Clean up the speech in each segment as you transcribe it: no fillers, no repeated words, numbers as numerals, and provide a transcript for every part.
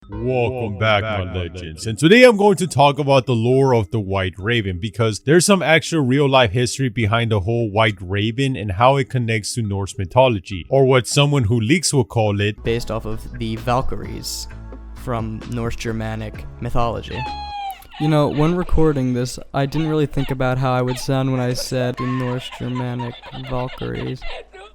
Welcome back, my legends, and today I'm going to talk about the lore of the White Raven because there's some actual real-life history behind the whole White Raven and how it connects to Norse mythology, or what someone who leaks will call it, based off of the Valkyries from Norse Germanic mythology. You know, when recording this, I didn't really think about how I would sound when I said the Norse Germanic Valkyries.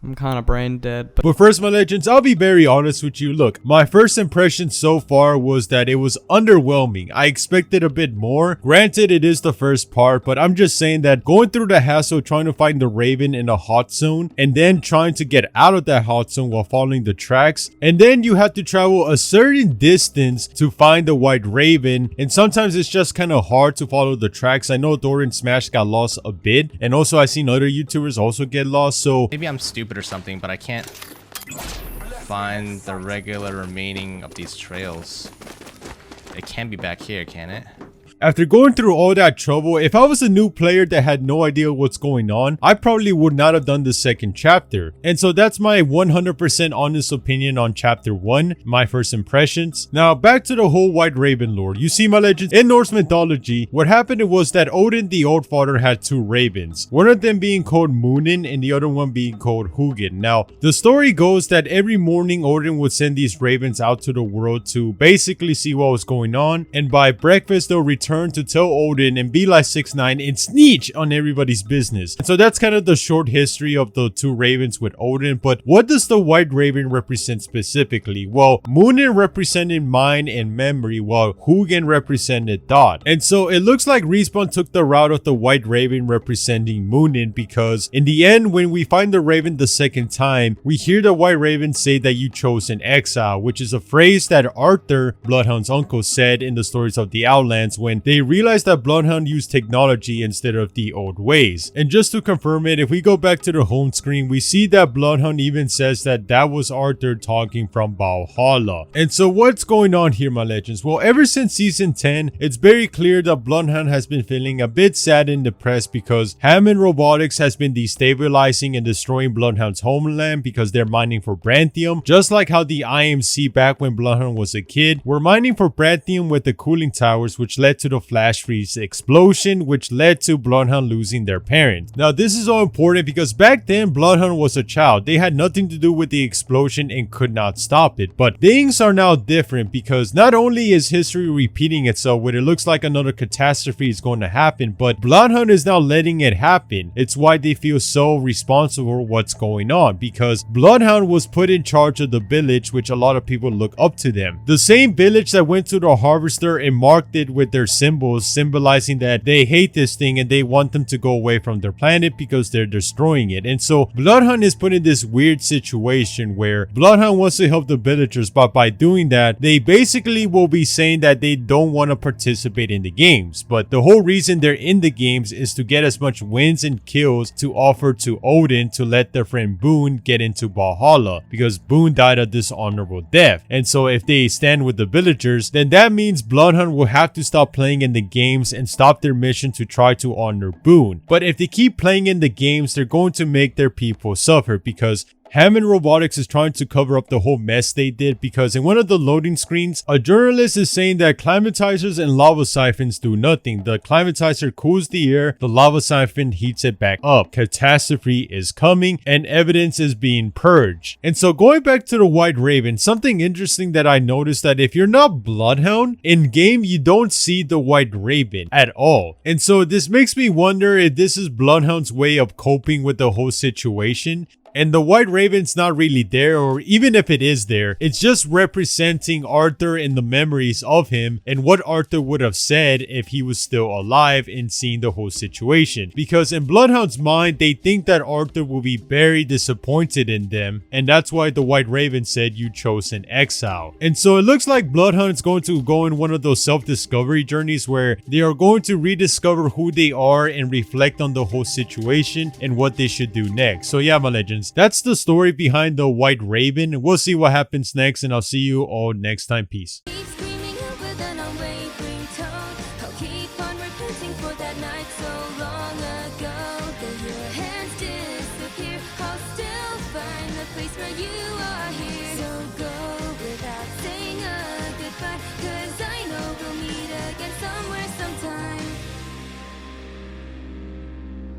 I'm kind of brain dead. But first, my legends, I'll be very honest with you. Look, my first impression so far was that it was underwhelming. I expected a bit more. Granted, it is the first part, but I'm just saying that going through the hassle trying to find the Raven in a hot zone, and then trying to get out of that hot zone while following the tracks, and then you have to travel a certain distance to find the White Raven, and sometimes it's just kind of hard to follow the tracks. I know Dorian Smash got lost a bit, and also I've seen other YouTubers also get lost, so maybe I'm stupid or something, but I can't find the regular remaining of these trails. It can be back here, can it? after going through all that trouble, if I was a new player that had no idea what's going on, I probably would not have done the second chapter. And so that's my 100% honest opinion on chapter 1, my first impressions. Now back to the whole White Raven lore. You see, my legends, in Norse mythology, what happened was that Odin the Oldfather had two ravens, one of them being called Munin and the other one being called Hugin. Now the story goes that every morning Odin would send these ravens out to the world to basically see what was going on, and by breakfast they'll return to tell Odin and be like 6ix9ine and snitch on everybody's business. And so that's kind of the short history of the two ravens with Odin. But what does the White Raven represent specifically? Well, Munin represented mind and memory, while Hugin represented thought. And so it looks like Respawn took the route of the White Raven representing Munin, because in the end, when we find the Raven the second time, we hear the White Raven say that you chose an exile, which is a phrase that Arthur, Bloodhound's uncle, said in the stories of the Outlands when they realized that Bloodhound used technology instead of the old ways. And just to confirm it, if we go back to the home screen, we see that Bloodhound even says that that was Arthur talking from Valhalla. And so what's going on here, my legends? Well, ever since season 10, it's very clear that Bloodhound has been feeling a bit sad and depressed because Hammond Robotics has been destabilizing and destroying Bloodhound's homeland because they're mining for Branthium, just like how the IMC back when Bloodhound was a kid were mining for Branthium with the cooling towers, which led to the flash freeze explosion, which led to Bloodhound losing their parent. Now this is all important because back then Bloodhound was a child. They had nothing to do with the explosion and could not stop it. But things are now different because not only is history repeating itself where it looks like another catastrophe is going to happen, but Bloodhound is now letting it happen. It's why they feel so responsible for what's going on, because Bloodhound was put in charge of the village, which a lot of people look up to them. The same village that went to the harvester and marked it with their symbols, symbolizing that they hate this thing and they want them to go away from their planet because they're destroying it. And so Bloodhound is put in this weird situation where Bloodhound wants to help the villagers, but by doing that, they basically will be saying that they don't want to participate in the games. But the whole reason they're in the games is to get as much wins and kills to offer to Odin to let their friend Boone get into Valhalla, because Boone died a dishonorable death. And so if they stand with the villagers, then that means Bloodhound will have to stop playing in the games and stop their mission to try to honor Boone. But if they keep playing in the games, they're going to make their people suffer, because Hammond Robotics is trying to cover up the whole mess they did, because in one of the loading screens, a journalist is saying that climatizers and lava siphons do nothing. The climatizer cools the air, the lava siphon heats it back up. Catastrophe is coming and evidence is being purged. And so going back to the White Raven, something interesting that I noticed that if you're not Bloodhound, in game you don't see the White Raven at all. And so this makes me wonder if this is Bloodhound's way of coping with the whole situation. And the White Raven's not really there, or even if it is there, it's just representing Arthur and the memories of him and what Arthur would have said if he was still alive and seeing the whole situation. Because in Bloodhound's mind, they think that Arthur will be very disappointed in them, and that's why the White Raven said you chose an exile. And so it looks like Bloodhound is going to go in one of those self-discovery journeys where they are going to rediscover who they are and reflect on the whole situation and what they should do next. So yeah, my legends, that's the story behind the White Raven. We'll see what happens next, and I'll see you all next time. Peace. Place where you